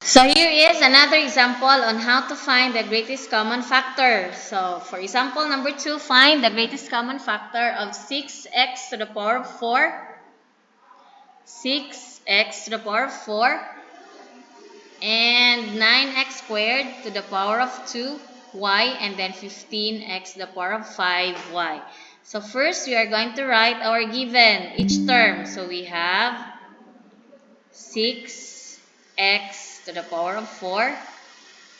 So here is another example on how to find the greatest common factor. So for example number 2, find the greatest common factor of 6x to the power of 4, 6x to the power of 4, and 9x squared to the power of 2y, and then 15x to the power of 5y. So first we are going to write our given, each term. So we have 6x to the power of 4.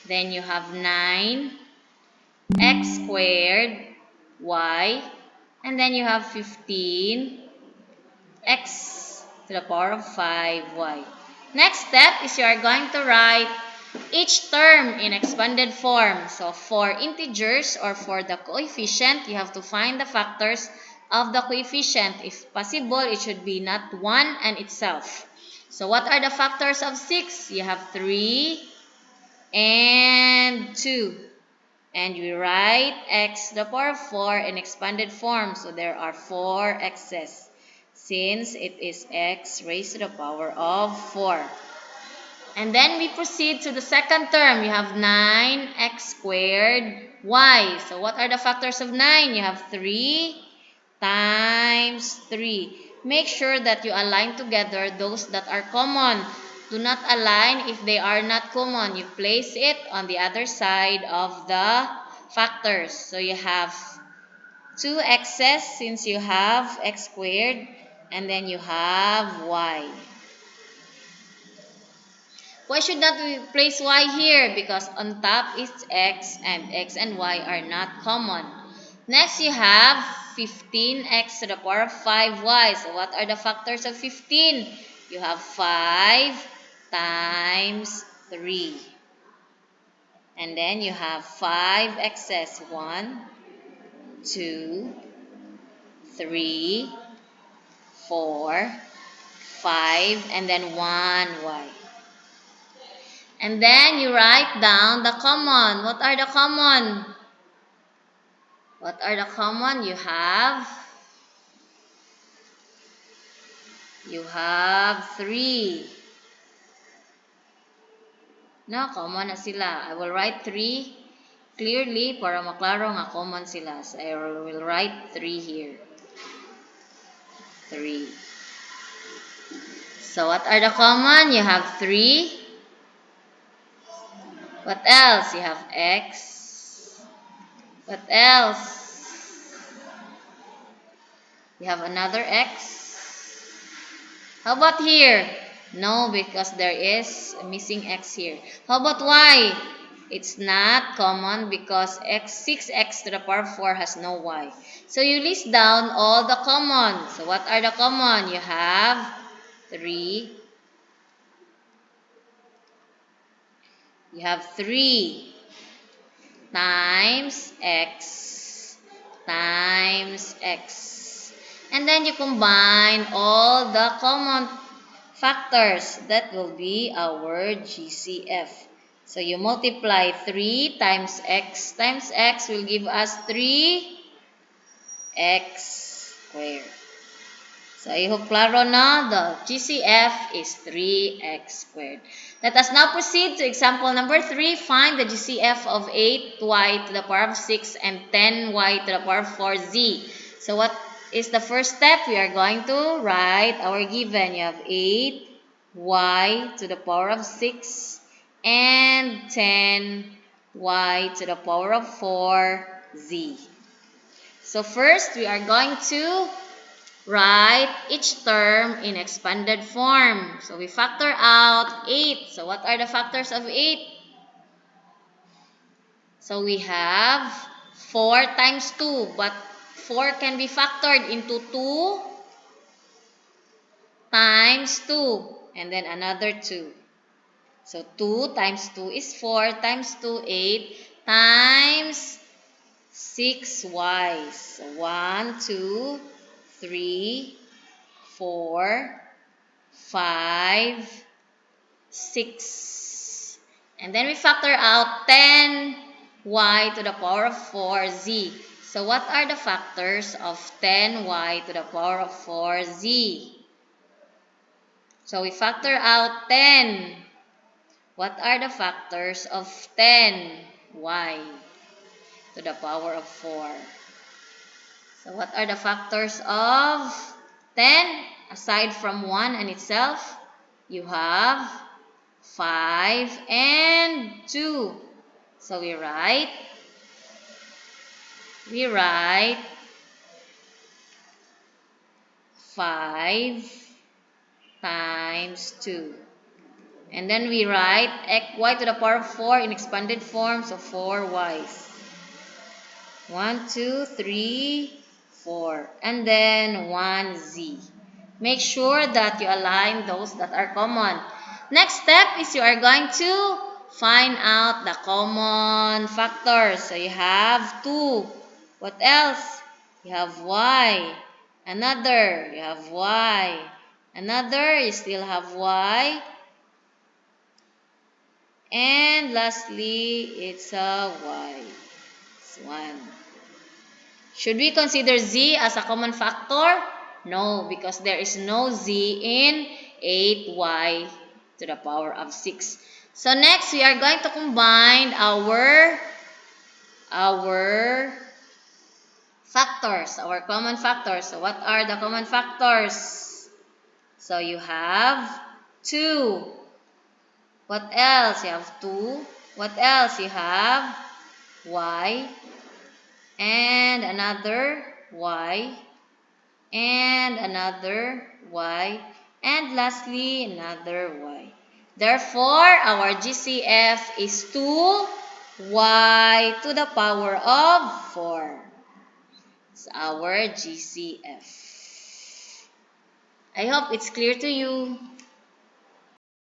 Then you have 9x squared y. And then you have 15x to the power of 5y. Next step is you are going to write each term in expanded form. So for integers or for the coefficient, you have to find the factors of the coefficient. If possible, it should be not 1 and itself. So what are the factors of 6? You have 3 and 2. And we write x to the power of 4 in expanded form. So there are 4 x's since it is x raised to the power of 4. And then we proceed to the second term. You have 9x squared y. So what are the factors of 9? You have 3 times 3. Make sure that you align together those that are common. Do not align if they are not common. You place it on the other side of the factors. So you have 2x's since you have x squared, and then you have y. Why should not we place y here? Because on top is x and y are not common. Next, you have 15x to the power of 5y. So what are the factors of 15? You have 5 times 3. And then you have 5 x's. 1, 2, 3, 4, 5, and then 1y. And then you write down the common. What are the common? What are the common? You have 3. No, common na sila. I will write 3 clearly para maklaro nga common sila. So I will write 3 here. 3. So what are the common? You have 3. What else? You have x. What else? You have another x. How about here? No, because there is a missing x here. How about y? It's not common because 6x to the power of 4 has no y. So you list down all the common. So what are the common? You have 3. You have 3 times x times x. And then you combine all the common factors. That will be our GCF. So you multiply 3 times x will give us 3x squared. So I hope klaro na, the GCF is 3x squared. Let us now proceed to example number 3. Find the GCF of 8y to the power of 6 and 10y to the power of 4z. So what is the first step? We are going to write our given. You have 8y to the power of 6 and 10y to the power of 4z. So first, we are going to write each term in expanded form. So we factor out 8. So what are the factors of 8? So we have 4 times 2. But 4 can be factored into 2 times 2. And then another 2. So 2 times 2 is 4 times 2, 8 times 6y. So 1, 2, 3, 4, 5, 6. And then we factor out 10y to the power of 4z. So what are the factors of 10y to the power of 4z? So we factor out 10. What are the factors of 10? Y to the power of 4. So what are the factors of 10? Aside from 1 and itself, you have 5 and 2. So we write 5 times 2. And then we write y to the power of 4 in expanded form, so 4 y's. 1, 2, 3, 4. And then 1 z. Make sure that you align those that are common. Next step is you are going to find out the common factors. So you have 2. What else? You have y. Another, you have y. Another, you still have y. And lastly, it's a y. It's 1. Should we consider z as a common factor? No, because there is no z in 8y to the power of 6. So next, we are going to combine our factors, our common factors. So what are the common factors? So you have 2. What else? You have 2. What else? You have y. And another y. And another y. And lastly, another y. Therefore, our GCF is 2y to the power of 4. It's our GCF. I hope it's clear to you.